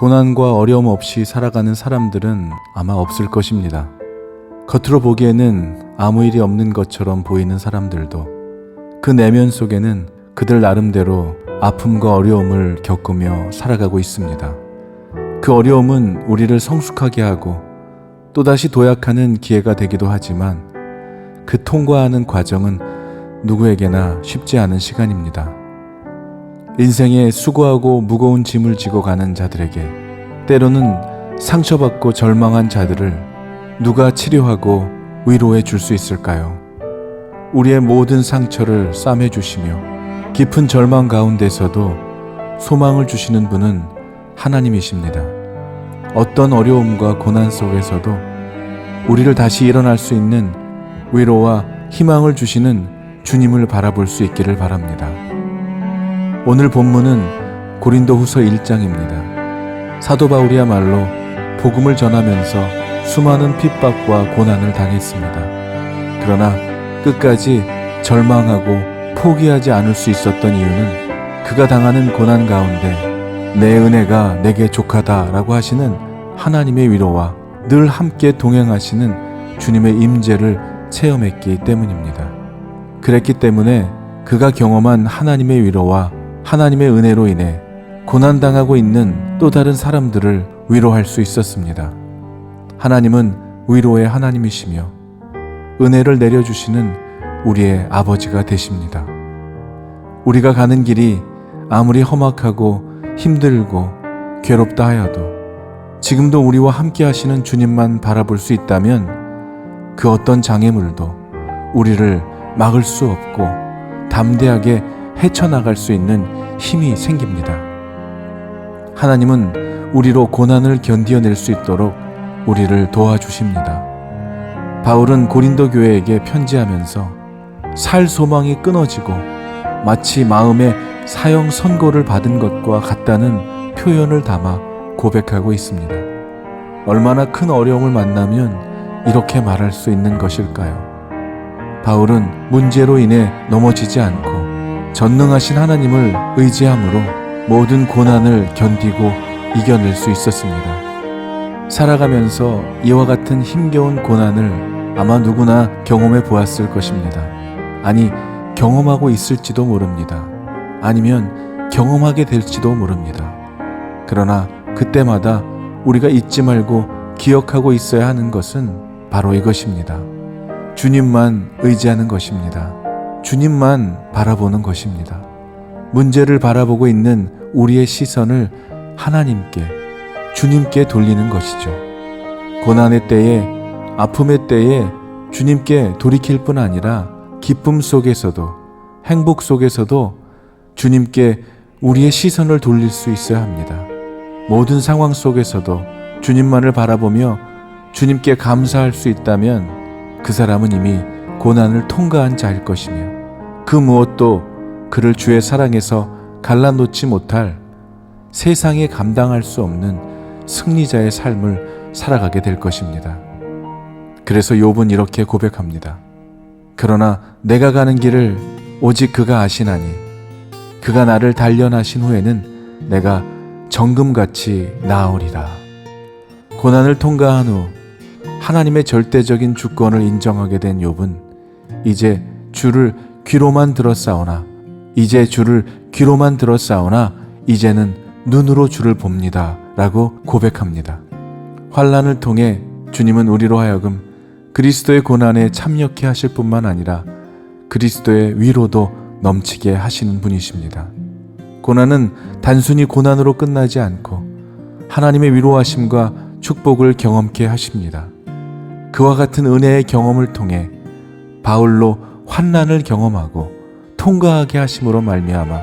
고난과 어려움 없이 살아가는 사람들은 아마 없을 것입니다. 겉으로 보기에는 아무 일이 없는 것처럼 보이는 사람들도 그 내면 속에는 그들 나름대로 아픔과 어려움을 겪으며 살아가고 있습니다. 그 어려움은 우리를 성숙하게 하고 또다시 도약하는 기회가 되기도 하지만 그 통과하는 과정은 누구에게나 쉽지 않은 시간입니다. 인생에 수고하고 무거운 짐을 지고 가는 자들에게 때로는 상처받고 절망한 자들을 누가 치료하고 위로해 줄 수 있을까요? 우리의 모든 상처를 싸매 주시며 깊은 절망 가운데서도 소망을 주시는 분은 하나님이십니다. 어떤 어려움과 고난 속에서도 우리를 다시 일어날 수 있는 위로와 희망을 주시는 주님을 바라볼 수 있기를 바랍니다. 오늘 본문은 고린도후서 1장입니다. 사도 바울이야말로 복음을 전하면서 수많은 핍박과 고난을 당했습니다. 그러나 끝까지 절망하고 포기하지 않을 수 있었던 이유는 그가 당하는 고난 가운데 내 은혜가 내게 족하다라고 하시는 하나님의 위로와 늘 함께 동행하시는 주님의 임재를 체험했기 때문입니다. 그랬기 때문에 그가 경험한 하나님의 위로와 하나님의 은혜로 인해 고난당하고 있는 또 다른 사람들을 위로할 수 있었습니다. 하나님은 위로의 하나님이시며 은혜를 내려주시는 우리의 아버지가 되십니다. 우리가 가는 길이 아무리 험악하고 힘들고 괴롭다 하여도 지금도 우리와 함께 하시는 주님만 바라볼 수 있다면 그 어떤 장애물도 우리를 막을 수 없고 담대하게 헤쳐나갈 수 있는 힘이 생깁니다. 하나님은 우리로 고난을 견디어낼 수 있도록 우리를 도와주십니다. 바울은 고린도 교회에게 편지하면서 살 소망이 끊어지고 마치 마음에 사형 선고를 받은 것과 같다는 표현을 담아 고백하고 있습니다. 얼마나 큰 어려움을 만나면 이렇게 말할 수 있는 것일까요? 바울은 문제로 인해 넘어지지 않고 전능하신 하나님을 의지함으로 모든 고난을 견디고 이겨낼 수 있었습니다. 살아가면서 이와 같은 힘겨운 고난을 아마 누구나 경험해 보았을 것입니다. 아니, 경험하고 있을지도 모릅니다. 아니면 경험하게 될지도 모릅니다. 그러나 그때마다 우리가 잊지 말고 기억하고 있어야 하는 것은 바로 이것입니다. 주님만 의지하는 것입니다. 주님만 바라보는 것입니다. 문제를 바라보고 있는 우리의 시선을 하나님께, 주님께 돌리는 것이죠. 고난의 때에, 아픔의 때에 주님께 돌이킬 뿐 아니라 기쁨 속에서도, 행복 속에서도 주님께 우리의 시선을 돌릴 수 있어야 합니다. 모든 상황 속에서도 주님만을 바라보며 주님께 감사할 수 있다면 그 사람은 이미 고난을 통과한 자일 것이며 그 무엇도 그를 주의 사랑에서 갈라놓지 못할 세상에 감당할 수 없는 승리자의 삶을 살아가게 될 것입니다. 그래서 욥은 이렇게 고백합니다. 그러나 내가 가는 길을 오직 그가 아시나니 그가 나를 단련하신 후에는 내가 정금같이 나으리라. 고난을 통과한 후 하나님의 절대적인 주권을 인정하게 된 욥은 이제 주를 귀로만 들었사오나 이제는 눈으로 주를 봅니다 라고 고백합니다. 환난을 통해 주님은 우리로 하여금 그리스도의 고난에 참여케 하실 뿐만 아니라 그리스도의 위로도 넘치게 하시는 분이십니다. 고난은 단순히 고난으로 끝나지 않고 하나님의 위로하심과 축복을 경험케 하십니다. 그와 같은 은혜의 경험을 통해 바울로 환난을 경험하고 통과하게 하심으로 말미암아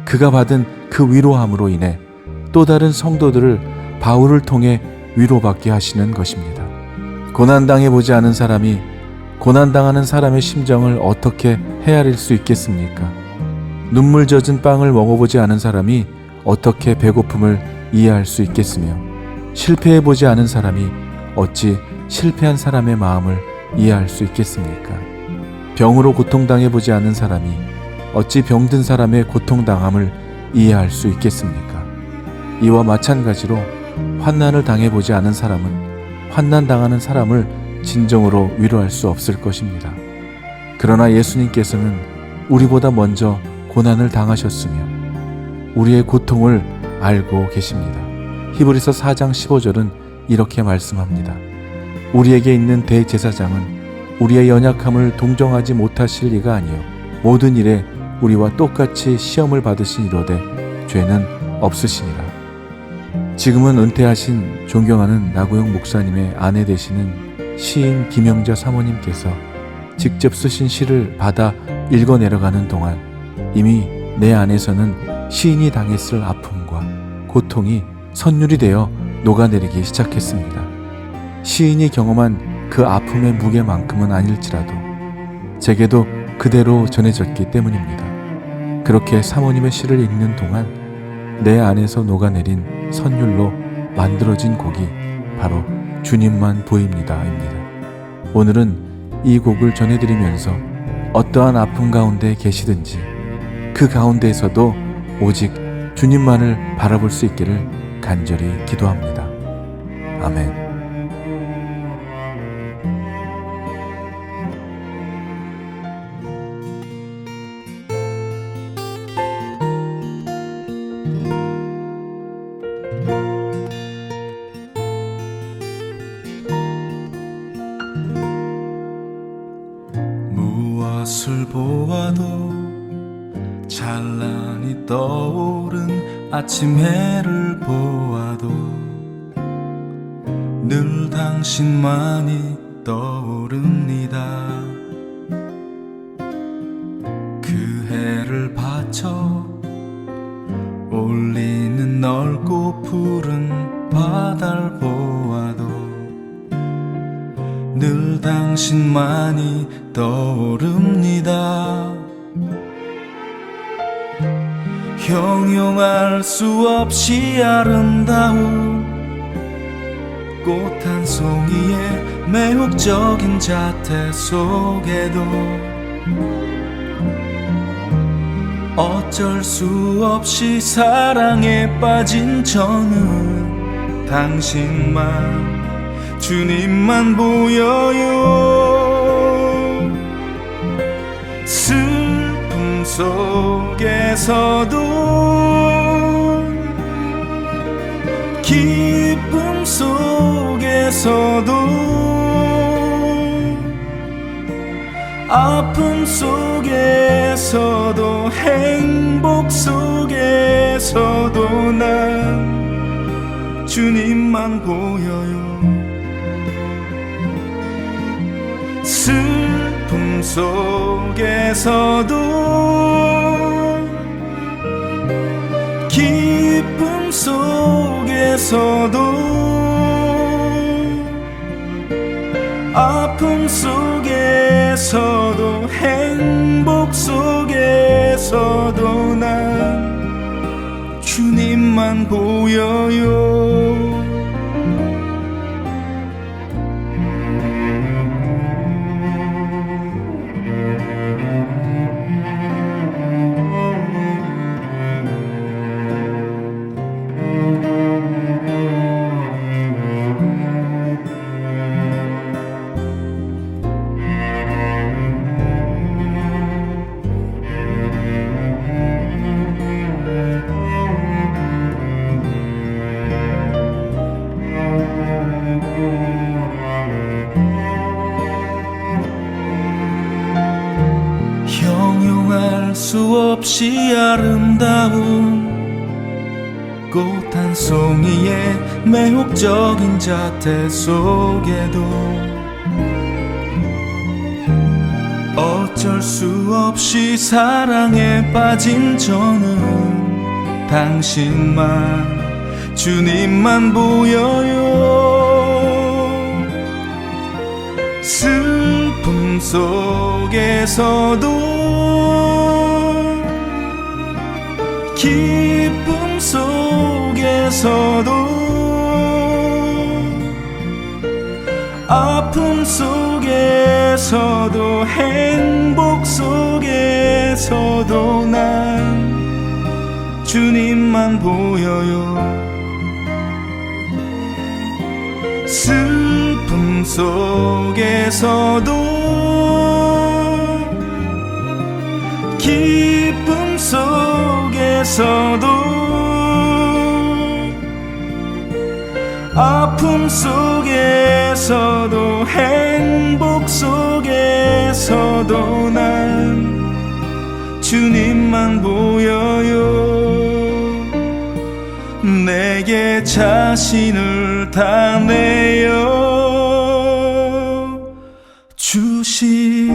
그가 받은 그 위로함으로 인해 또 다른 성도들을 바울을 통해 위로받게 하시는 것입니다. 고난당해보지 않은 사람이 고난당하는 사람의 심정을 어떻게 헤아릴 수 있겠습니까? 눈물 젖은 빵을 먹어보지 않은 사람이 어떻게 배고픔을 이해할 수 있겠으며 실패해보지 않은 사람이 어찌 실패한 사람의 마음을 이해할 수 있겠습니까? 병으로 고통당해보지 않은 사람이 어찌 병든 사람의 고통당함을 이해할 수 있겠습니까? 이와 마찬가지로 환난을 당해보지 않은 사람은 환난 당하는 사람을 진정으로 위로할 수 없을 것입니다. 그러나 예수님께서는 우리보다 먼저 고난을 당하셨으며 우리의 고통을 알고 계십니다. 히브리서 4장 15절은 이렇게 말씀합니다. 우리에게 있는 대제사장은 우리의 연약함을 동정하지 못하실 리가 아니요 모든 일에 우리와 똑같이 시험을 받으시니로되 죄는 없으시니라. 지금은 은퇴하신 존경하는 나고영 목사님의 아내 되시는 시인 김영자 사모님께서 직접 쓰신 시를 받아 읽어 내려가는 동안 이미 내 안에서는 시인이 당했을 아픔과 고통이 선율이 되어 녹아내리기 시작했습니다. 시인이 경험한 그 아픔의 무게만큼은 아닐지라도 제게도 그대로 전해졌기 때문입니다. 그렇게 사모님의 시를 읽는 동안 내 안에서 녹아내린 선율로 만들어진 곡이 바로 주님만 보입니다입니다. 오늘은 이 곡을 전해드리면서 어떠한 아픔 가운데 계시든지 그 가운데에서도 오직 주님만을 바라볼 수 있기를 간절히 기도합니다. 아멘. 무엇을 보아도 찬란히 떠오른 아침 해를 보아도 늘 당신만이 떠오릅니다. 그 해를 바쳐 올리는 넓고 푸른 바다를 보아도 늘 당신만이 떠오릅니다. 형용할 수 없이 아름다운 꽃 한 송이의 매혹적인 자태 속에도 어쩔 수 없이 사랑에 빠진 저는 당신만 주님만 보여요. 슬픔 속에서도 기쁨 속에서도 아픔 속에서도 행복 속에서도 난 주님만 보여요. 슬픔 속에서도 기쁨 속에서도 아픔 속에서도 행복 속에서도 난 주님만 보여요. 형용할 수 없이 아름다운 꽃 한 송이의 매혹적인 자태 속에도 어쩔 수 없이 사랑에 빠진 저는 당신만 주님만 보여요. 슬픔 속에서도 기쁨 속에서도 아픔 속에서도 행복 속에서도 난 주님만 보여요. 슬픔 속에서도 기쁨 속에서도 아픔 속에서도 행복 속에서도 난 주님만 보여요. 내게 자신을 다 내어 주시